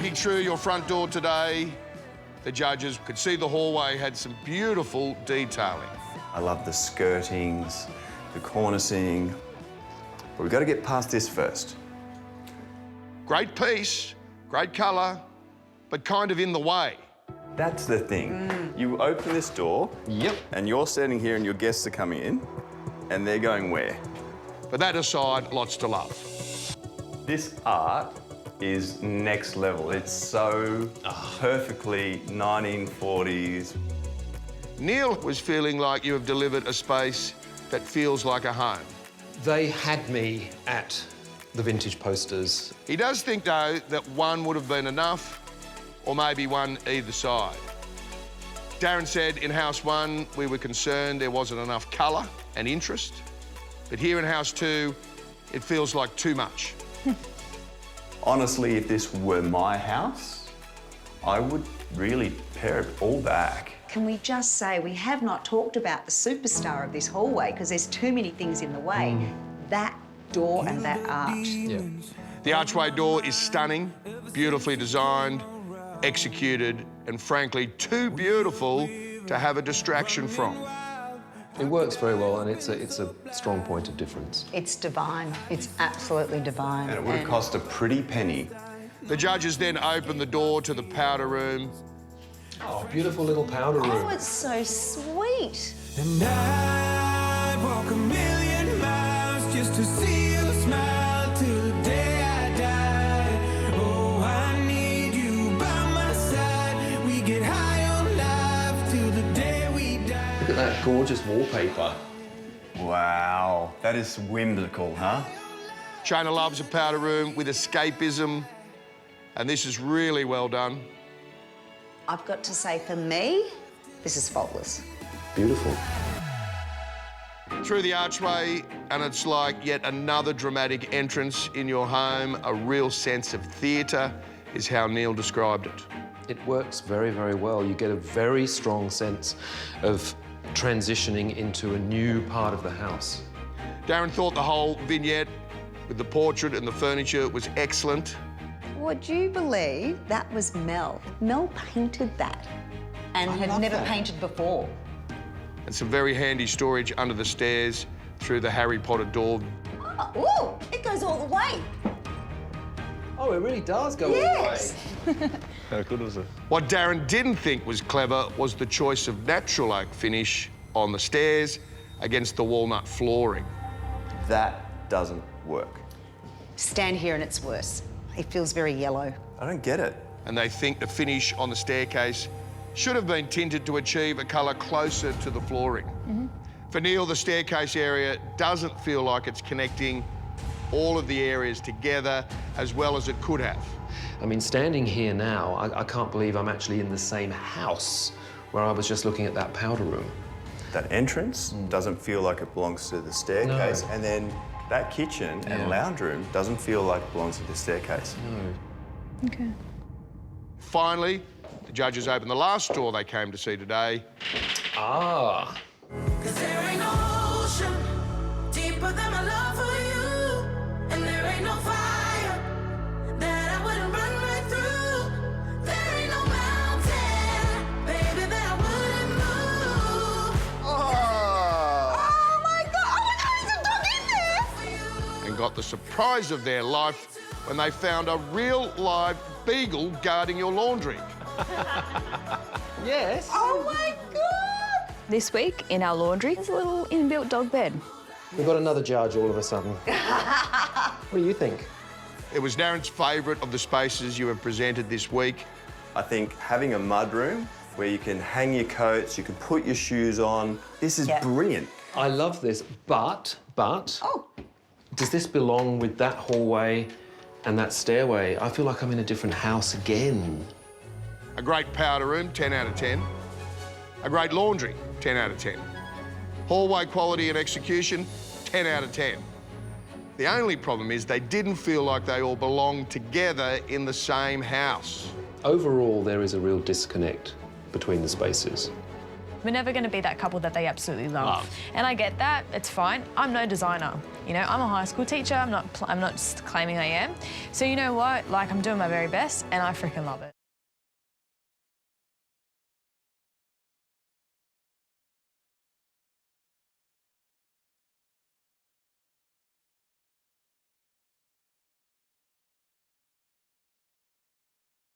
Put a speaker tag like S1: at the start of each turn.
S1: Walking through your front door today, the judges could see the hallway had some beautiful detailing.
S2: I love the skirtings, the cornicing, but we've got to get past this first.
S1: Great piece, great colour, but kind of in the way.
S2: That's the thing. You open this door,
S3: Yep.
S2: and you're standing here and your guests are coming in, and they're going where?
S1: But that aside, lots to love.
S2: This art is next level. It's so perfectly 1940s.
S1: Neil was feeling like you have delivered a space that feels like a home.
S3: They had me at the vintage posters.
S1: He does think, though, that one would have been enough, or maybe one either side. Darren said in House 1, we were concerned there wasn't enough colour and interest. But here in House 2, it feels like too much.
S2: Honestly, if this were my house, I would really pare it all back.
S4: Can we just say we have not talked about the superstar of this hallway because there's too many things in the way. That door and that arch.
S3: Yeah.
S1: The archway door is stunning, beautifully designed, executed, and frankly, too beautiful to have a distraction from.
S3: It works very well, and it's a strong point of difference.
S4: It's divine. It's absolutely divine.
S2: And it would have cost a pretty penny.
S1: The judges then opened the door to the powder room.
S3: Oh, beautiful little powder room.
S4: Oh, it's so sweet.
S5: And I'd walk a million miles just to see you smile till the day I die. Oh, I need you by my side. We get high on life till the day we die.
S3: Look at that gorgeous wallpaper.
S2: Wow, that is whimsical, huh?
S1: Shayna loves a powder room with escapism, and this is really well done.
S4: I've got to say, for me, this is faultless.
S3: Beautiful.
S1: Through the archway, and it's like yet another dramatic entrance in your home. A real sense of theatre is how Neil described it.
S3: It works very, very well. You get a very strong sense of transitioning into a new part of the house.
S1: Darren thought the whole vignette with the portrait and the furniture was excellent.
S4: Would you believe that was Mel? Mel painted that and had never painted before.
S1: And some very handy storage under the stairs through the Harry Potter door.
S4: Oh, ooh, it goes all the way.
S3: Oh, it really does go
S4: Yes.
S3: all the way.
S2: How good was it?
S1: What Darren didn't think was clever was the choice of natural oak finish on the stairs against the walnut flooring.
S2: That doesn't work.
S4: Stand here and it's worse. It feels very yellow.
S2: I don't get it.
S1: And they think the finish on the staircase should have been tinted to achieve a colour closer to the flooring. For Neil, the staircase area doesn't feel like it's connecting all of the areas together as well as it could have.
S3: I mean, standing here now, I can't believe I'm actually in the same house where I was just looking at that powder room.
S2: That entrance doesn't feel like it belongs to the staircase,
S3: No.
S2: and then that kitchen and lounge room doesn't feel like it belongs to the staircase.
S3: No.
S4: Okay.
S1: Finally, the judges opened the last door they came to see today.
S3: Ah.
S5: 'Cause there ain't no ocean deeper than my love for you, and there ain't no fire that I wouldn't run right through. There ain't no mountain, baby, that I wouldn't move. Oh my God! There's a dog in there.
S1: And got the surprise of their life when they found a real live beagle guarding your laundry.
S3: Yes.
S4: Oh my God!
S6: This week in our laundry, there's a little inbuilt dog bed.
S3: We've got another judge all of a sudden. What do you think?
S1: It was Darren's favourite of the spaces you have presented this week.
S2: I think having a mudroom where you can hang your coats, you can put your shoes on, this is brilliant.
S3: I love this, but
S4: Oh.
S3: does this belong with that hallway and that stairway? I feel like I'm in a different house again.
S1: A great powder room, 10 out of 10. A great laundry, 10 out of 10. Hallway quality and execution, 10 out of 10. The only problem is they didn't feel like they all belonged together in the same house.
S3: Overall, there is a real disconnect between the spaces.
S6: We're never going to be that couple that they absolutely love. And I get that, it's fine. I'm no designer.
S7: You know, I'm a high school teacher. I'm not just claiming I am. So you know what? Like, I'm doing my very best, and I freaking love it.